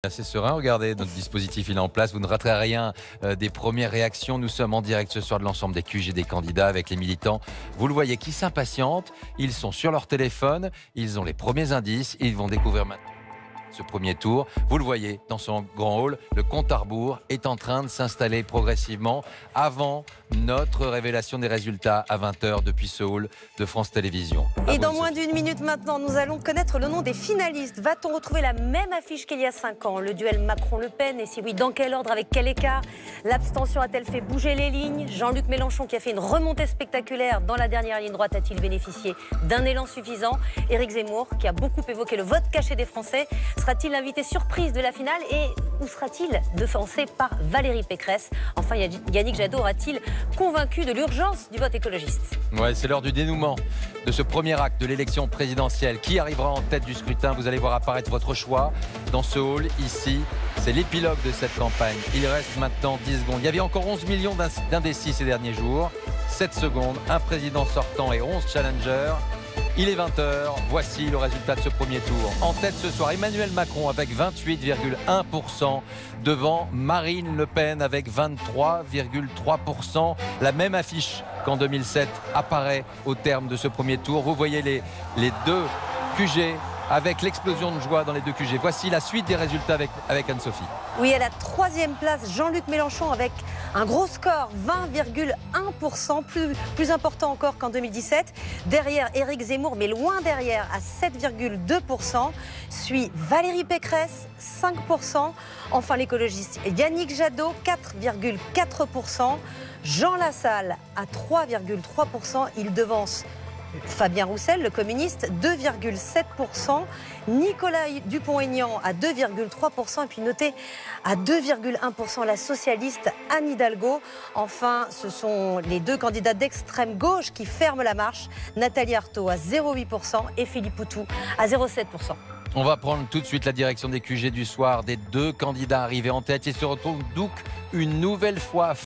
Assez serein, regardez, notre dispositif il est en place, vous ne raterez rien des premières réactions. Nous sommes en direct ce soir de l'ensemble des QG des candidats avec les militants. Vous le voyez qui s'impatientent, ils sont sur leur téléphone, ils ont les premiers indices, ils vont découvrir maintenant ce premier tour. Vous le voyez dans son grand hall, le compte à rebours est en train de s'installer progressivement avant notre révélation des résultats à 20h depuis ce hall de France Télévisions. Et dans moins d'une minute maintenant, nous allons connaître le nom des finalistes. Va-t-on retrouver la même affiche qu'il y a 5 ans? Le duel Macron-Le Pen, et si oui, dans quel ordre, avec quel écart? L'abstention a-t-elle fait bouger les lignes? Jean-Luc Mélenchon, qui a fait une remontée spectaculaire dans la dernière ligne droite, a-t-il bénéficié d'un élan suffisant? Éric Zemmour, qui a beaucoup évoqué le vote caché des Français, sera-t-il l'invité surprise de la finale? Et où sera-t-il devancé par Valérie Pécresse? Enfin, Yannick Jadot aura-t-il convaincu de l'urgence du vote écologiste? Ouais, c'est l'heure du dénouement de ce premier acte de l'élection présidentielle. Qui arrivera en tête du scrutin? Vous allez voir apparaître votre choix dans ce hall ici. C'est l'épilogue de cette campagne. Il reste maintenant 10 secondes. Il y avait encore 11 millions d'indécis ces derniers jours. 7 secondes, un président sortant et 11 challengers. Il est 20h, voici le résultat de ce premier tour. En tête ce soir, Emmanuel Macron avec 28,1%, devant Marine Le Pen avec 23,3%. La même affiche qu'en 2007 apparaît au terme de ce premier tour. Vous voyez les deux QG avec l'explosion de joie dans les deux QG. Voici la suite des résultats avec Anne-Sophie. Oui, à la 3e place, Jean-Luc Mélenchon avec un gros score, 20,1%, plus important encore qu'en 2017. Derrière, Éric Zemmour, mais loin derrière, à 7,2%. Suit Valérie Pécresse, 5%. Enfin, l'écologiste Yannick Jadot, 4,4%. Jean Lassalle, à 3,3%. Il devance Fabien Roussel, le communiste, 2,7%. Nicolas Dupont-Aignan à 2,3%. Et puis notez à 2,1% la socialiste Anne Hidalgo. Enfin, ce sont les deux candidats d'extrême gauche qui ferment la marche. Nathalie Arthaud à 0,8% et Philippe Poutou à 0,7%. On va prendre tout de suite la direction des QG du soir des deux candidats arrivés en tête. Ils se retrouvent donc une nouvelle fois